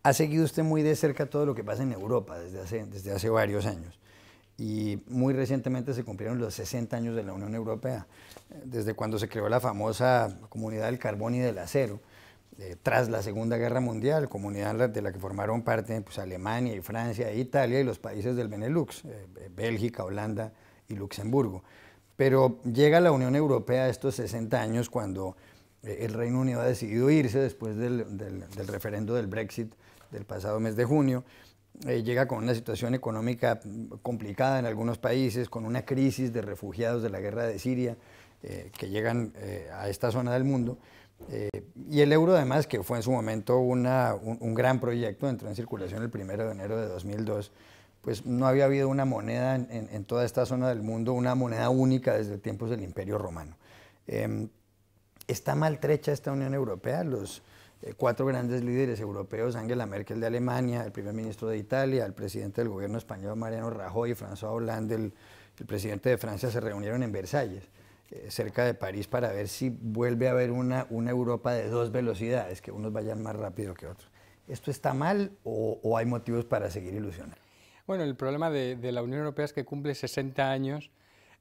Ha seguido usted muy de cerca todo lo que pasa en Europa desde hace varios años. Y muy recientemente se cumplieron los 60 años de la Unión Europea, desde cuando se creó la famosa Comunidad del Carbón y del Acero, tras la Segunda Guerra Mundial, comunidad de la que formaron parte pues, Alemania y Francia e Italia y los países del Benelux, Bélgica, Holanda y Luxemburgo. Pero llega la Unión Europea a estos 60 años cuando el Reino Unido ha decidido irse después del referendo del Brexit del pasado mes de junio. Llega con una situación económica complicada en algunos países, con una crisis de refugiados de la guerra de Siria que llegan a esta zona del mundo. Y el euro además, que fue en su momento un gran proyecto, entró en circulación el 1 de enero de 2002, pues no había habido una moneda en toda esta zona del mundo, una moneda única desde tiempos del Imperio Romano. ¿Está maltrecha esta Unión Europea? Los cuatro grandes líderes europeos, Angela Merkel de Alemania, el primer ministro de Italia, el presidente del gobierno español Mariano Rajoy y François Hollande, el presidente de Francia, se reunieron en Versalles, cerca de París, para ver si vuelve a haber una Europa de dos velocidades, que unos vayan más rápido que otros. ¿Esto está mal o hay motivos para seguir ilusionando? Bueno, el problema de la Unión Europea es que cumple 60 años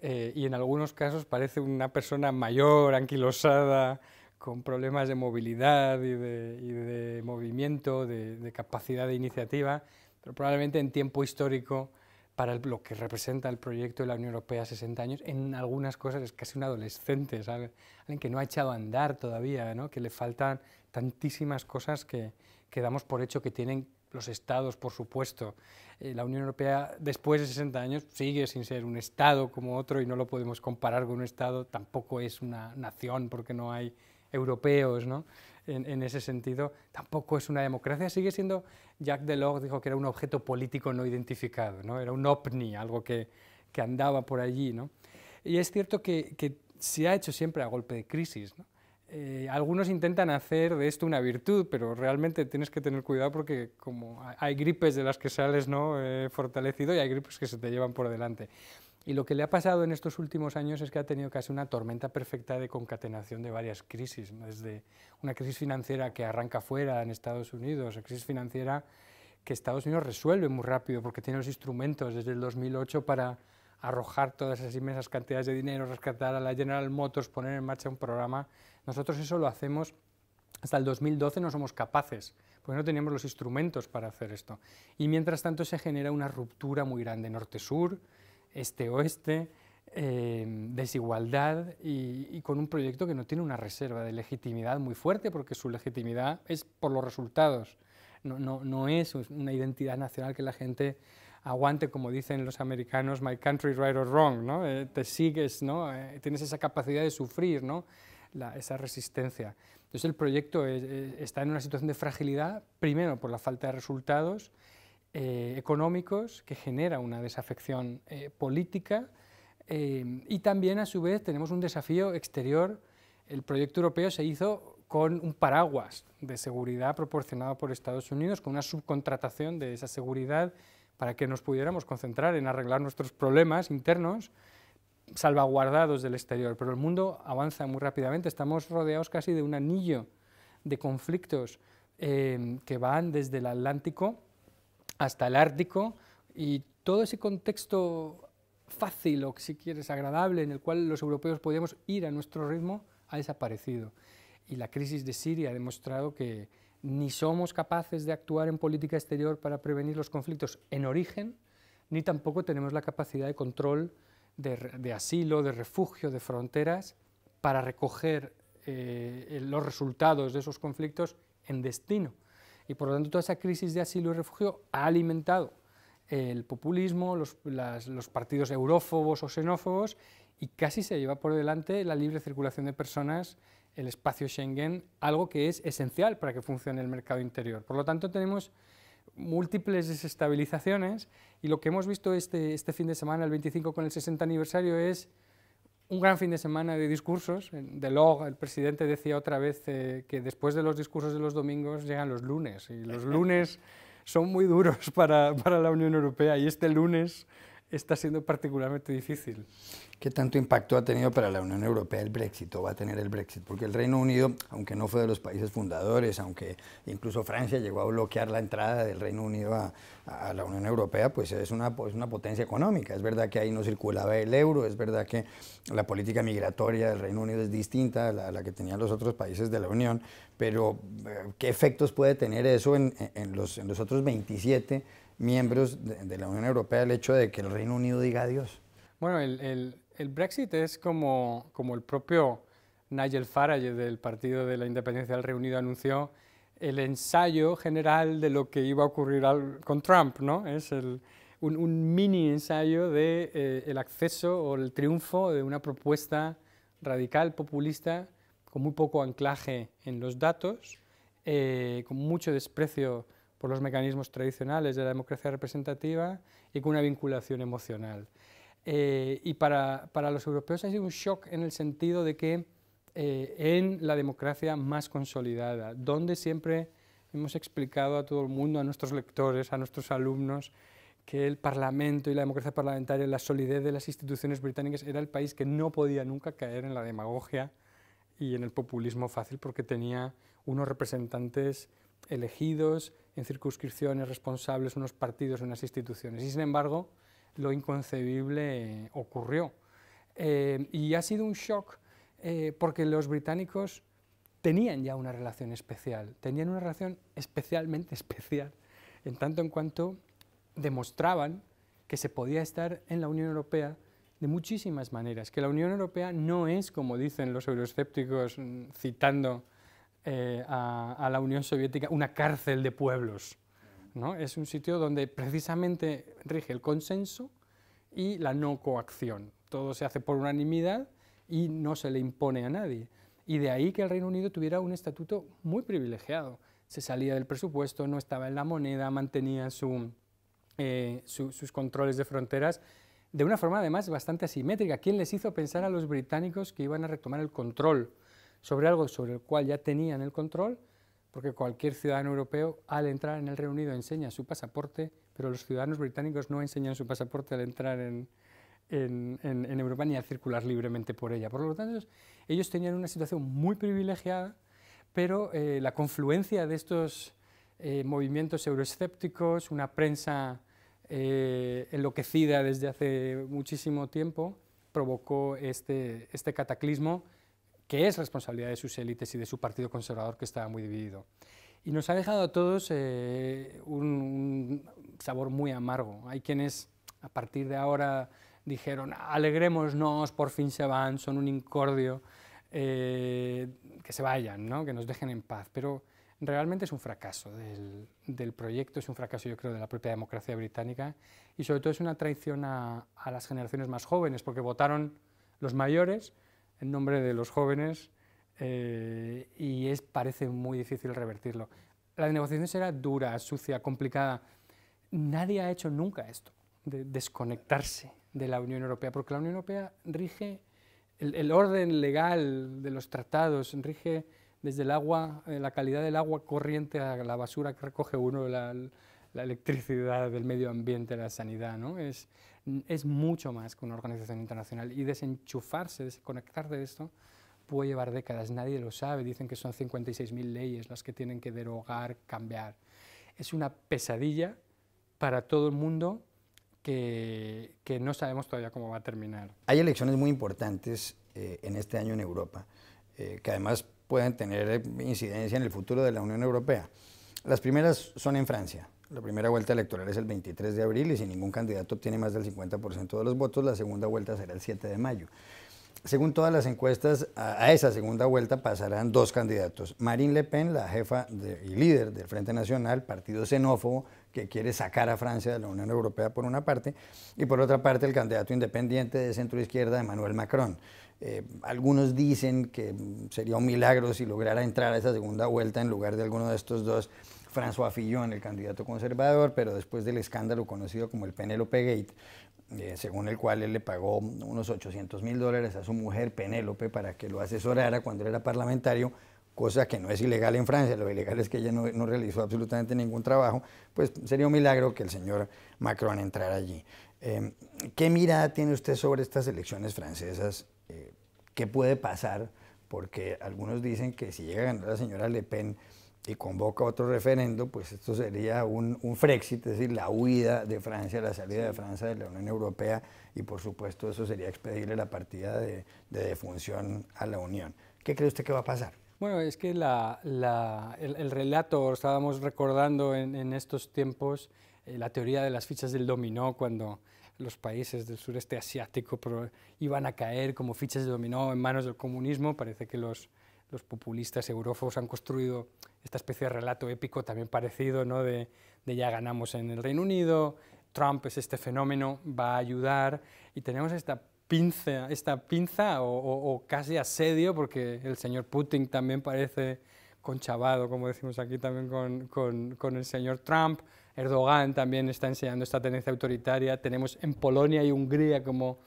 y en algunos casos parece una persona mayor, anquilosada, con problemas de movilidad y de movimiento, de capacidad de iniciativa, pero probablemente en tiempo histórico, para lo que representa el proyecto de la Unión Europea 60 años, en algunas cosas es casi un adolescente, ¿sabes? Alguien que no ha echado a andar todavía, ¿no? Que le faltan tantísimas cosas que damos por hecho que tienen los estados, por supuesto. La Unión Europea, después de 60 años, sigue sin ser un estado como otro y no lo podemos comparar con un estado, tampoco es una nación porque no hay europeos, ¿no? En ese sentido, tampoco es una democracia, sigue siendo, Jacques Delors dijo que era un objeto político no identificado, ¿no? Era un ovni, algo que andaba por allí, ¿no? Y es cierto que se ha hecho siempre a golpe de crisis, ¿no? Algunos intentan hacer de esto una virtud, pero realmente tienes que tener cuidado porque como hay gripes de las que sales, ¿no? Fortalecido y hay gripes que se te llevan por delante. Y lo que le ha pasado en estos últimos años es que ha tenido casi una tormenta perfecta de concatenación de varias crisis, ¿no? Desde una crisis financiera que arranca fuera en Estados Unidos, una crisis financiera que Estados Unidos resuelve muy rápido porque tiene los instrumentos desde el 2008 para arrojar todas esas inmensas cantidades de dinero, rescatar a la General Motors, poner en marcha un programa. Nosotros eso lo hacemos hasta el 2012, no somos capaces, porque no teníamos los instrumentos para hacer esto. Y mientras tanto se genera una ruptura muy grande, norte-sur, este-oeste, desigualdad y con un proyecto que no tiene una reserva de legitimidad muy fuerte, porque su legitimidad es por los resultados, no es una identidad nacional que la gente aguante, como dicen los americanos, my country right or wrong, ¿no? Te sigues, ¿no? Tienes esa capacidad de sufrir, ¿no? Esa resistencia. Entonces el proyecto está en una situación de fragilidad, primero por la falta de resultados económicos, que genera una desafección política, y también a su vez tenemos un desafío exterior. El proyecto europeo se hizo con un paraguas de seguridad proporcionado por Estados Unidos, con una subcontratación de esa seguridad para que nos pudiéramos concentrar en arreglar nuestros problemas internos, salvaguardados del exterior. Pero el mundo avanza muy rápidamente, estamos rodeados casi de un anillo de conflictos que van desde el Atlántico hasta el Ártico, y todo ese contexto fácil o, si quieres, agradable, en el cual los europeos podíamos ir a nuestro ritmo, ha desaparecido. Y la crisis de Siria ha demostrado que ni somos capaces de actuar en política exterior para prevenir los conflictos en origen, ni tampoco tenemos la capacidad de control de asilo, de refugio, de fronteras, para recoger los resultados de esos conflictos en destino. Y por lo tanto toda esa crisis de asilo y refugio ha alimentado el populismo, los partidos eurófobos o xenófobos, y casi se lleva por delante la libre circulación de personas, el espacio Schengen, algo que es esencial para que funcione el mercado interior. Por lo tanto tenemos múltiples desestabilizaciones, y lo que hemos visto este fin de semana, el 25 con el 60 aniversario, es un gran fin de semana de discursos. Delors, el presidente, decía otra vez que después de los discursos de los domingos llegan los lunes, y los lunes son muy duros para la Unión Europea, y este lunes está siendo particularmente difícil. ¿Qué tanto impacto ha tenido para la Unión Europea el Brexit o va a tener el Brexit? Porque el Reino Unido, aunque no fue de los países fundadores, aunque incluso Francia llegó a bloquear la entrada del Reino Unido a la Unión Europea, pues es una potencia económica. Es verdad que ahí no circulaba el euro, es verdad que la política migratoria del Reino Unido es distinta a la que tenían los otros países de la Unión, pero ¿qué efectos puede tener eso en los otros 27 miembros de la Unión Europea, el hecho de que el Reino Unido diga adiós? Bueno, el Brexit es como el propio Nigel Farage del Partido de la Independencia del Reino Unido anunció, el ensayo general de lo que iba a ocurrir con Trump, ¿no? Es un mini ensayo de el acceso o el triunfo de una propuesta radical, populista, con muy poco anclaje en los datos, con mucho desprecio por los mecanismos tradicionales de la democracia representativa y con una vinculación emocional. Y para los europeos ha sido un shock en el sentido de que en la democracia más consolidada, donde siempre hemos explicado a todo el mundo, a nuestros lectores, a nuestros alumnos, que el Parlamento y la democracia parlamentaria, la solidez de las instituciones británicas, era el país que no podía nunca caer en la demagogia y en el populismo fácil porque tenía unos representantes elegidos en circunscripciones, responsables, unos partidos, unas instituciones. Y sin embargo, lo inconcebible ocurrió. Y ha sido un shock porque los británicos tenían ya una relación especial, tenían una relación especialmente especial, en tanto en cuanto demostraban que se podía estar en la Unión Europea de muchísimas maneras, que la Unión Europea no es, como dicen los euroescépticos, citando a la Unión Soviética, una cárcel de pueblos, ¿no? Es un sitio donde precisamente rige el consenso y la no coacción. Todo se hace por unanimidad y no se le impone a nadie. Y de ahí que el Reino Unido tuviera un estatuto muy privilegiado. Se salía del presupuesto, no estaba en la moneda, mantenía sus controles de fronteras de una forma además bastante asimétrica. ¿Quién les hizo pensar a los británicos que iban a retomar el control sobre algo sobre el cual ya tenían el control? Porque cualquier ciudadano europeo al entrar en el Reino Unido enseña su pasaporte, pero los ciudadanos británicos no enseñan su pasaporte al entrar en Europa ni al circular libremente por ella. Por lo tanto, ellos tenían una situación muy privilegiada, pero la confluencia de estos movimientos euroescépticos, una prensa enloquecida desde hace muchísimo tiempo, provocó este cataclismo que es responsabilidad de sus élites y de su partido conservador, que estaba muy dividido. Y nos ha dejado a todos un sabor muy amargo. Hay quienes a partir de ahora dijeron, alegrémonos, por fin se van, son un incordio, que se vayan, ¿no? Que nos dejen en paz. Pero realmente es un fracaso del proyecto, es un fracaso, yo creo, de la propia democracia británica y sobre todo es una traición a las generaciones más jóvenes, porque votaron los mayores en nombre de los jóvenes y parece muy difícil revertirlo. La negociación será dura, sucia, complicada. Nadie ha hecho nunca esto, de desconectarse de la Unión Europea, porque la Unión Europea rige, el orden legal de los tratados rige desde el agua, la calidad del agua corriente a la basura que recoge uno, la electricidad, del medio ambiente, la sanidad, ¿no? Es mucho más que una organización internacional y desenchufarse, desconectar de esto puede llevar décadas, nadie lo sabe, dicen que son 56.000 leyes las que tienen que derogar, cambiar. Es una pesadilla para todo el mundo que no sabemos todavía cómo va a terminar. Hay elecciones muy importantes en este año en Europa, que además pueden tener incidencia en el futuro de la Unión Europea. Las primeras son en Francia. La primera vuelta electoral es el 23 de abril y si ningún candidato obtiene más del 50% de los votos, la segunda vuelta será el 7 de mayo. Según todas las encuestas, a esa segunda vuelta pasarán dos candidatos. Marine Le Pen, la jefa y líder del Frente Nacional, partido xenófobo que quiere sacar a Francia de la Unión Europea por una parte, y por otra parte el candidato independiente de centro-izquierda, Emmanuel Macron. Algunos dicen que sería un milagro si lograra entrar a esa segunda vuelta en lugar de alguno de estos dos, François Fillon, el candidato conservador, pero después del escándalo conocido como el Penélope Gate, según el cual él le pagó unos $800.000 a su mujer Penélope para que lo asesorara cuando él era parlamentario, cosa que no es ilegal en Francia, lo ilegal es que ella no realizó absolutamente ningún trabajo, pues sería un milagro que el señor Macron entrara allí. ¿Qué mirada tiene usted sobre estas elecciones francesas? ¿Qué puede pasar? Porque algunos dicen que si llega a ganar la señora Le Pen y convoca otro referendo, pues esto sería un Frexit, es decir, la huida de Francia, la salida de Francia de la Unión Europea, y por supuesto eso sería expedirle la partida de defunción a la Unión. ¿Qué cree usted que va a pasar? Bueno, es que el relato, estábamos recordando en estos tiempos la teoría de las fichas del dominó, cuando los países del sureste asiático iban a caer como fichas de dominó en manos del comunismo. Parece que los populistas eurófobos han construido esta especie de relato épico también parecido, ¿no? de ya ganamos en el Reino Unido, Trump es este fenómeno, va a ayudar, y tenemos esta pinza o casi asedio, porque el señor Putin también parece conchavado, como decimos aquí también con el señor Trump. Erdogan también está enseñando esta tendencia autoritaria. Tenemos en Polonia y Hungría como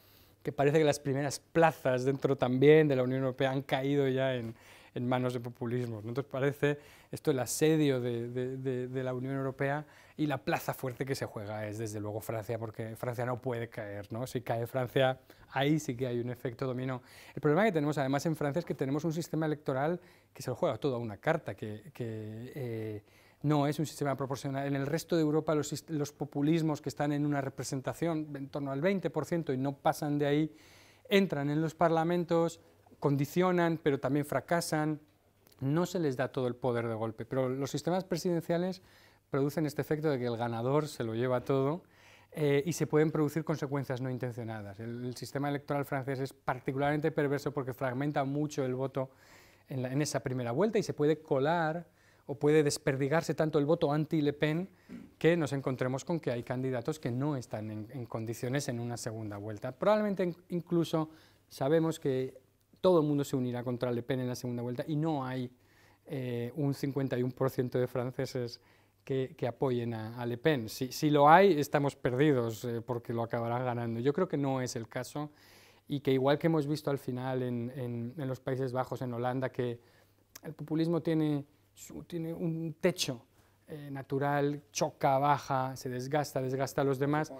que parece que las primeras plazas dentro también de la Unión Europea han caído ya en manos de populismos, ¿no? Entonces parece esto el asedio de la Unión Europea, y la plaza fuerte que se juega es desde luego Francia, porque Francia no puede caer, ¿no? Si cae Francia, ahí sí que hay un efecto dominó. El problema que tenemos además en Francia es que tenemos un sistema electoral que se lo juega todo a una carta, que no es un sistema proporcional. En el resto de Europa los populismos que están en una representación en torno al 20% y no pasan de ahí, entran en los parlamentos, condicionan, pero también fracasan, no se les da todo el poder de golpe. Pero los sistemas presidenciales producen este efecto de que el ganador se lo lleva todo, y se pueden producir consecuencias no intencionadas. El sistema electoral francés es particularmente perverso porque fragmenta mucho el voto en esa primera vuelta, y se puede colar o puede desperdigarse tanto el voto anti-Le Pen que nos encontremos con que hay candidatos que no están en condiciones en una segunda vuelta. Probablemente incluso sabemos que todo el mundo se unirá contra Le Pen en la segunda vuelta, y no hay un 51% de franceses que apoyen a Le Pen. Si lo hay, estamos perdidos, porque lo acabarán ganando. Yo creo que no es el caso, y que igual que hemos visto al final en los Países Bajos, en Holanda, que el populismo tiene un techo natural, choca, baja, se desgasta a los demás.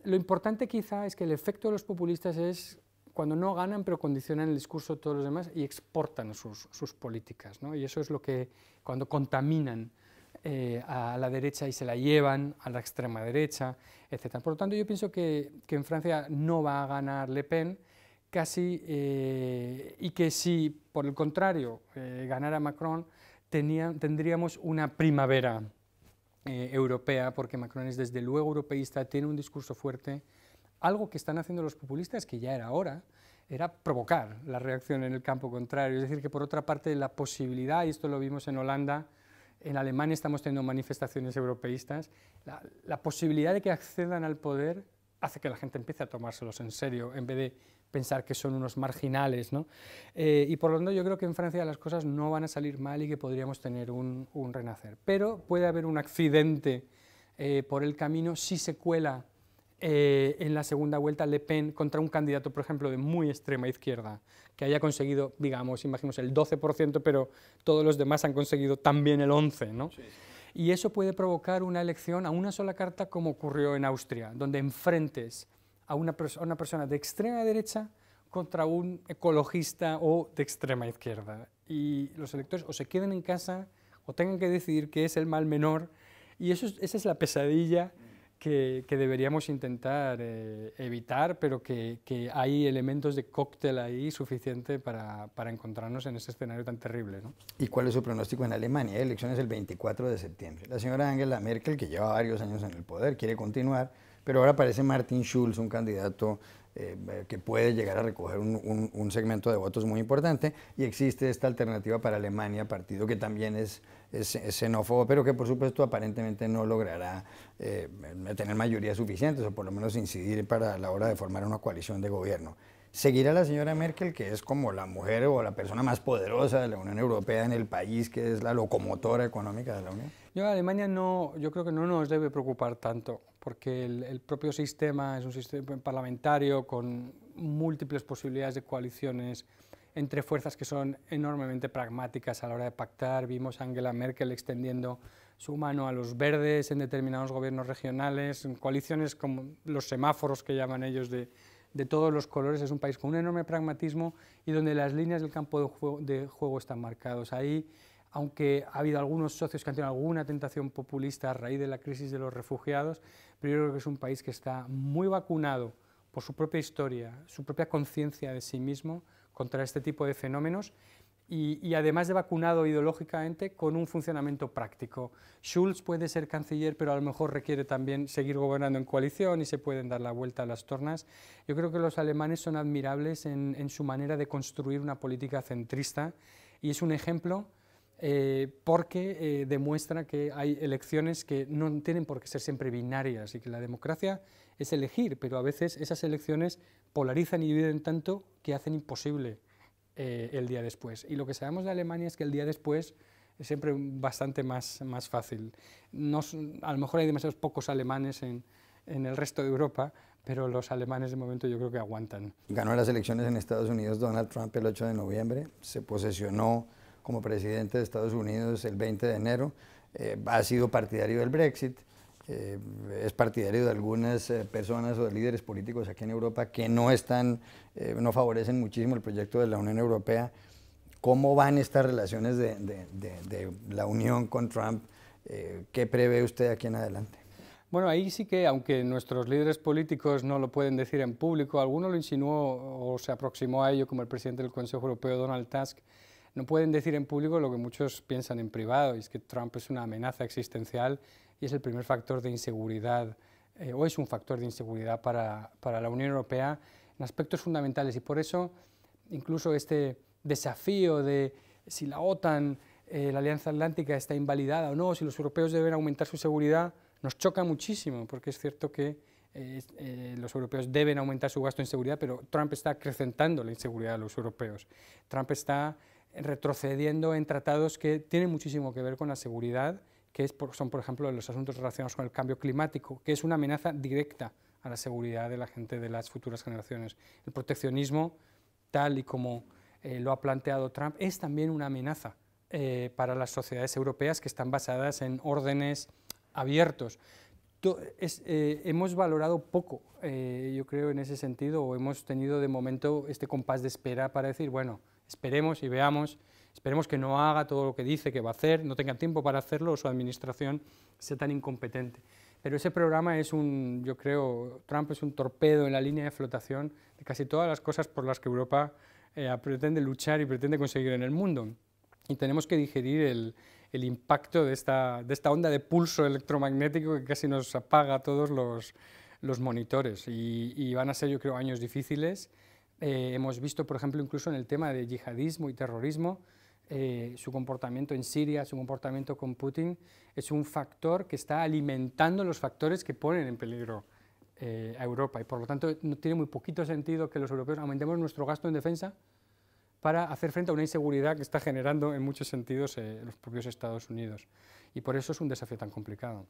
Lo importante quizá es que el efecto de los populistas es cuando no ganan, pero condicionan el discurso de todos los demás y exportan sus políticas, ¿no? Y eso es lo que, cuando contaminan a la derecha y se la llevan a la extrema derecha, etc. Por lo tanto, yo pienso que en Francia no va a ganar Le Pen, casi, y que si, por el contrario, ganara Macron, tendríamos una primavera europea, porque Macron es desde luego europeísta, tiene un discurso fuerte. Algo que están haciendo los populistas, que ya era hora, era provocar la reacción en el campo contrario. Es decir, que por otra parte la posibilidad, y esto lo vimos en Holanda, en Alemania estamos teniendo manifestaciones europeístas, la posibilidad de que accedan al poder hace que la gente empiece a tomárselos en serio, en vez de pensar que son unos marginales, ¿no? Y por lo tanto yo creo que en Francia las cosas no van a salir mal y que podríamos tener un renacer. Pero puede haber un accidente por el camino si se cuela en la segunda vuelta Le Pen contra un candidato, por ejemplo, de muy extrema izquierda, que haya conseguido, digamos, imaginemos el 12%, pero todos los demás han conseguido también el 11%, ¿no? Sí. Y eso puede provocar una elección a una sola carta, como ocurrió en Austria, donde enfrentes a una persona de extrema derecha contra un ecologista o de extrema izquierda. Y los electores o se queden en casa o tengan que decidir qué es el mal menor, y esa es la pesadilla que deberíamos intentar evitar, pero que hay elementos de cóctel ahí suficiente para encontrarnos en ese escenario tan terrible, ¿no? ¿Y cuál es su pronóstico en Alemania? Hay elecciones el 24 de septiembre. La señora Angela Merkel, que lleva varios años en el poder, quiere continuar, pero ahora aparece Martin Schulz, un candidato que puede llegar a recoger un segmento de votos muy importante, y existe esta alternativa para Alemania, partido que también es xenófobo, pero que por supuesto aparentemente no logrará tener mayoría suficientes, o por lo menos incidir para la hora de formar una coalición de gobierno. ¿Seguirá la señora Merkel, que es como la mujer o la persona más poderosa de la Unión Europea en el país, que es la locomotora económica de la Unión? Alemania yo creo que no nos debe preocupar tanto, porque el propio sistema es un sistema parlamentario con múltiples posibilidades de coaliciones entre fuerzas que son enormemente pragmáticas a la hora de pactar. Vimos a Angela Merkel extendiendo su mano a los verdes en determinados gobiernos regionales, en coaliciones como los semáforos que llaman ellos de todos los colores. Es un país con un enorme pragmatismo y donde las líneas del campo de juego están marcados. Ahí, aunque ha habido algunos socios que han tenido alguna tentación populista a raíz de la crisis de los refugiados, pero yo creo que es un país que está muy vacunado por su propia historia, su propia conciencia de sí mismo contra este tipo de fenómenos y además de vacunado ideológicamente con un funcionamiento práctico. Schulz puede ser canciller, pero a lo mejor requiere también seguir gobernando en coalición y se pueden dar la vuelta a las tornas. Yo creo que los alemanes son admirables en su manera de construir una política centrista y es un ejemplo porque demuestra que hay elecciones que no tienen por qué ser siempre binarias y que la democracia es elegir, pero a veces esas elecciones polarizan y dividen tanto que hacen imposible el día después. Y lo que sabemos de Alemania es que el día después es siempre bastante más fácil. A lo mejor hay demasiados pocos alemanes en el resto de Europa, pero los alemanes de momento yo creo que aguantan. Ganó las elecciones en Estados Unidos Donald Trump el 8 de noviembre, se posesionó como presidente de Estados Unidos el 20 de enero, ha sido partidario del Brexit, es partidario de algunas personas o de líderes políticos aquí en Europa que no favorecen muchísimo el proyecto de la Unión Europea. ¿Cómo van estas relaciones de la Unión con Trump? ¿Qué prevé usted aquí en adelante? Bueno, ahí sí que, aunque nuestros líderes políticos no lo pueden decir en público, alguno lo insinuó o se aproximó a ello, como el presidente del Consejo Europeo, Donald Tusk, no pueden decir en público lo que muchos piensan en privado, y es que Trump es una amenaza existencial y es el primer factor de inseguridad, o es un factor de inseguridad para la Unión Europea en aspectos fundamentales. Y por eso, incluso este desafío de si la OTAN, la Alianza Atlántica, está invalidada o no, si los europeos deben aumentar su seguridad, nos choca muchísimo, porque es cierto que los europeos deben aumentar su gasto en seguridad, pero Trump está acrecentando la inseguridad de los europeos. Trump está retrocediendo en tratados que tienen muchísimo que ver con la seguridad, que son, por ejemplo, los asuntos relacionados con el cambio climático, que es una amenaza directa a la seguridad de la gente de las futuras generaciones. El proteccionismo, tal y como lo ha planteado Trump, es también una amenaza para las sociedades europeas que están basadas en órdenes abiertos. Hemos valorado poco, yo creo, en ese sentido, o hemos tenido de momento este compás de espera para decir, bueno, esperemos y veamos, esperemos que no haga todo lo que dice que va a hacer, no tenga tiempo para hacerlo o su administración sea tan incompetente. Pero ese programa yo creo, Trump es un torpedo en la línea de flotación de casi todas las cosas por las que Europa pretende luchar y pretende conseguir en el mundo. Y tenemos que digerir el impacto de esta onda de pulso electromagnético que casi nos apaga a todos los monitores. Y van a ser, yo creo, años difíciles. Hemos visto, por ejemplo, incluso en el tema de yihadismo y terrorismo, su comportamiento en Siria, su comportamiento con Putin, es un factor que está alimentando los factores que ponen en peligro a Europa. Y por lo tanto, no tiene muy poquito sentido que los europeos aumentemos nuestro gasto en defensa para hacer frente a una inseguridad que está generando en muchos sentidos los propios Estados Unidos. Y por eso es un desafío tan complicado.